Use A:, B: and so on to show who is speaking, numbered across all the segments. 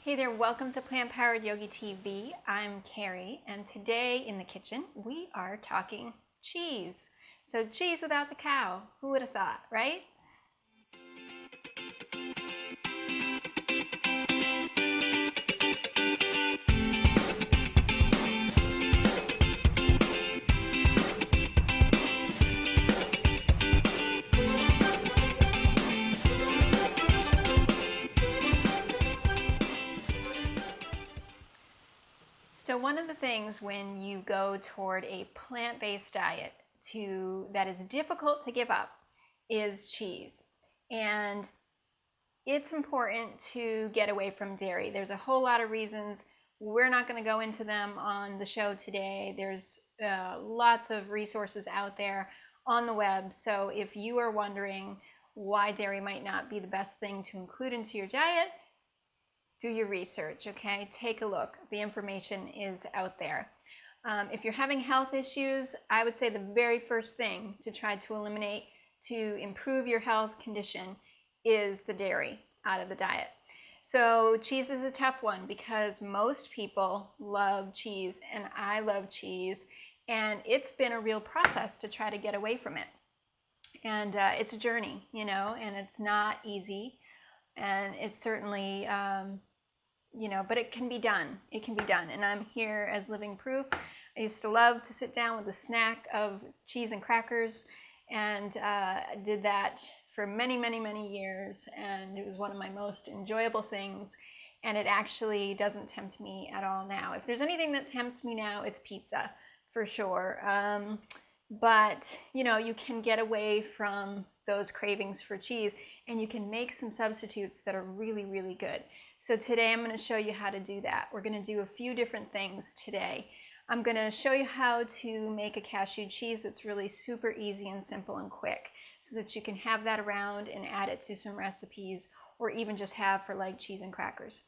A: Hey there, welcome to Plant Powered Yogi TV. I'm Carrie, and today in the kitchen we are talking cheese. So cheese without the cow, who would have thought, right? So one of the things when you go toward a plant-based diet that is difficult to give up is cheese. And it's important to get away from dairy. There's a whole lot of reasons. We're not going to go into them on the show today. There's lots of resources out there on the web. So if you are wondering why dairy might not be the best thing to include into your diet, do your research, okay? Take a look. The information is out there. If you're having health issues, I would say the very first thing to try to eliminate to improve your health condition is the dairy out of the diet. So cheese is a tough one because most people love cheese, and I love cheese, and it's been a real process to try to get away from it. And it's a journey, you know, and it's not easy, and it's certainly but it can be done. It can be done, and I'm here as living proof. I used to love to sit down with a snack of cheese and crackers, and did that for many, many, many years, and it was one of my most enjoyable things, and it actually doesn't tempt me at all now. If there's anything that tempts me now, it's pizza, for sure. But, you know, you can get away from those cravings for cheese, and you can make some substitutes that are really, really good. So today I'm going to show you how to do that. We're going to do a few different things today. I'm going to show you how to make a cashew cheese that's really super easy and simple and quick, so that you can have that around and add it to some recipes, or even just have for like cheese and crackers.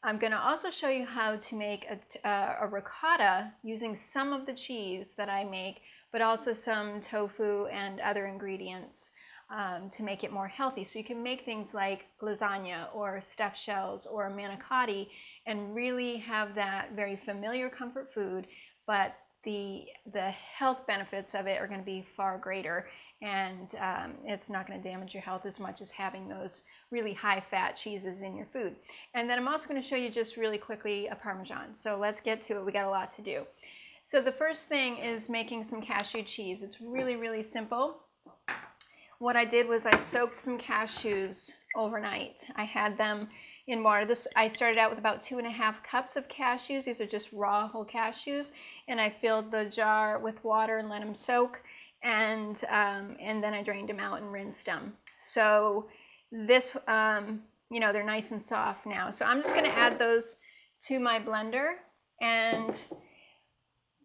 A: I'm going to also show you how to make a ricotta using some of the cheese that I make, but also some tofu and other ingredients to make it more healthy. So you can make things like lasagna or stuffed shells or manicotti and really have that very familiar comfort food, but the health benefits of it are going to be far greater, and it's not going to damage your health as much as having those really high fat cheeses in your food. And then I'm also going to show you just really quickly a Parmesan. So let's get to it. We got a lot to do. So the first thing is making some cashew cheese. It's really, really simple. What I did was I soaked some cashews overnight. I had them in water. I started out with about 2.5 cups of cashews. These are just raw whole cashews, and I filled the jar with water and let them soak, and then I drained them out and rinsed them. So this, they're nice and soft now. So I'm just going to add those to my blender, and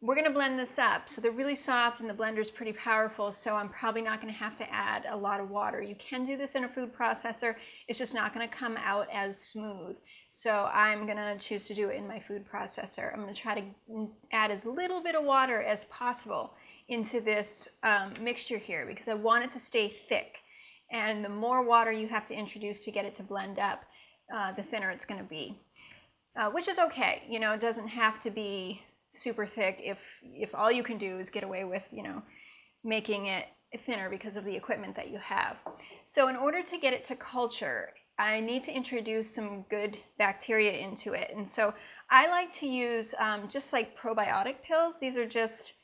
A: we're going to blend this up. So they're really soft, and the blender is pretty powerful, so I'm probably not going to have to add a lot of water. You can do this in a food processor. It's just not going to come out as smooth. So I'm going to choose to do it in my food processor. I'm going to try to add as little bit of water as possible into this mixture here, because I want it to stay thick. And the more water you have to introduce to get it to blend up, the thinner it's going to be, which is okay. You know, it doesn't have to be super thick if all you can do is get away with, making it thinner because of the equipment that you have. So in order to get it to culture, I need to introduce some good bacteria into it. And so I like to use just like probiotic pills. These are just,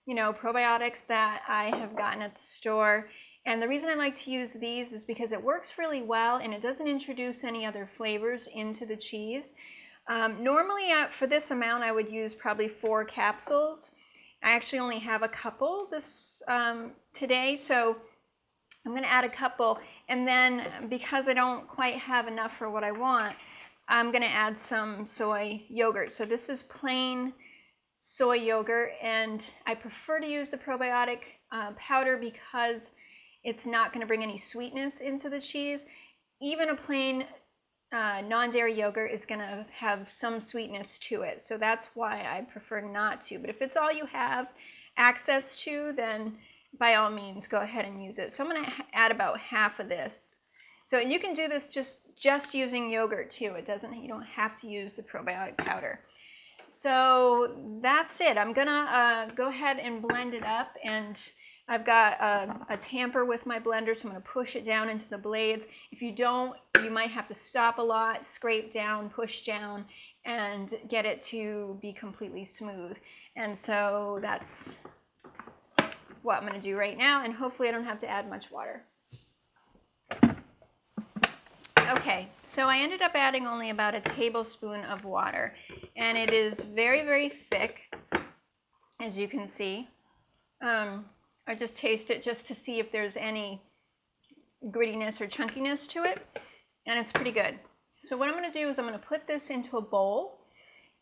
A: probiotics that I have gotten at the store. And the reason I like to use these is because it works really well, and it doesn't introduce any other flavors into the cheese. Normally for this amount I would use probably 4 capsules. I actually only have a couple today, so I'm going to add a couple, and then because I don't quite have enough for what I want, I'm going to add some soy yogurt. So this is plain soy yogurt, and I prefer to use the probiotic powder because it's not going to bring any sweetness into the cheese. Even a plain non-dairy yogurt is going to have some sweetness to it, so that's why I prefer not to. But if it's all you have access to, then by all means go ahead and use it. So I'm going to add about half of this. So, and you can do this just just using yogurt too. You don't have to use the probiotic powder. So that's it. I'm gonna go ahead and blend it up, and I've got a tamper with my blender, so I'm gonna push it down into the blades. If you don't, you might have to stop a lot, scrape down, push down, and get it to be completely smooth. And so that's what I'm gonna do right now, and hopefully I don't have to add much water. Okay, so I ended up adding only about a tablespoon of water, and it is very, very thick, as you can see. I just taste it just to see if there's any grittiness or chunkiness to it, and it's pretty good. So what I'm going to do is I'm going to put this into a bowl,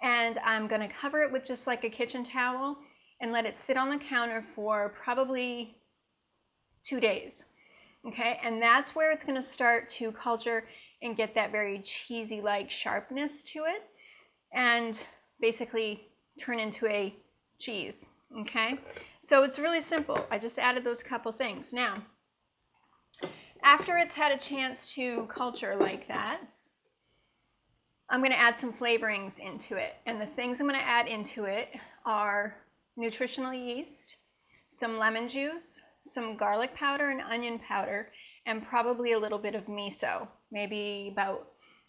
A: and I'm going to cover it with just like a kitchen towel and let it sit on the counter for probably 2 days. Okay, and that's where it's going to start to culture and get that very cheesy-like sharpness to it, and basically turn into a cheese. Okay, so it's really simple. I just added those couple things. Now, after it's had a chance to culture like that, I'm going to add some flavorings into it, and the things I'm going to add into it are nutritional yeast, some lemon juice, some garlic powder and onion powder, and probably a little bit of miso, maybe about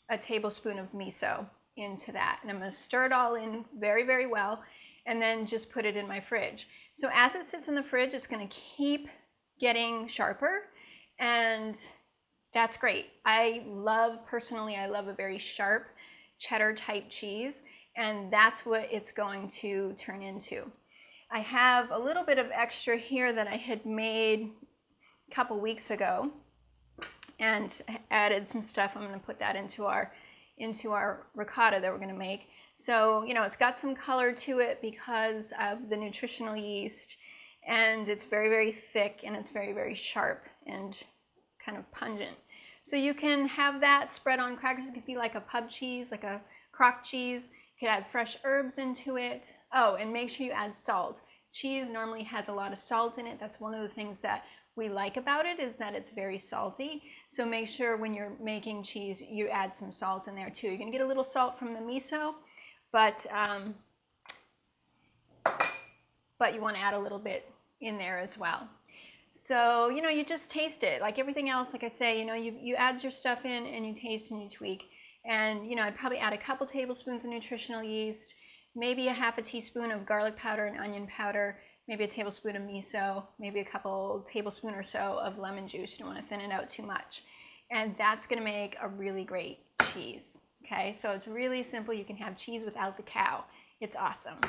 A: a tablespoon of miso into that. And I'm going to stir it all in very, very well, and then just put it in my fridge. So as it sits in the fridge, it's going to keep getting sharper, and that's great. Personally, I love a very sharp cheddar type cheese, and that's what it's going to turn into. I have a little bit of extra here that I had made a couple weeks ago, and added some stuff. I'm going to put that into our ricotta that we're going to make. So, you know, it's got some color to it because of the nutritional yeast, and it's very, very thick, and it's very, very sharp and kind of pungent. So you can have that spread on crackers. It could be like a pub cheese, like a crock cheese. You could add fresh herbs into it. Oh, and make sure you add salt. Cheese normally has a lot of salt in it. That's one of the things that we like about it, is that it's very salty. So make sure when you're making cheese, you add some salt in there too. You're gonna get a little salt from the miso, but you want to add a little bit in there as well. So, you know, you just taste it like everything else. Like I say, you know, you add your stuff in and you taste and you tweak. And, you know, I'd probably add a couple tablespoons of nutritional yeast, maybe a half a teaspoon of garlic powder and onion powder, maybe a tablespoon of miso, maybe a couple tablespoons or so of lemon juice. You don't want to thin it out too much. And that's going to make a really great cheese. Okay, so it's really simple. You can have cheese without the cow. It's awesome.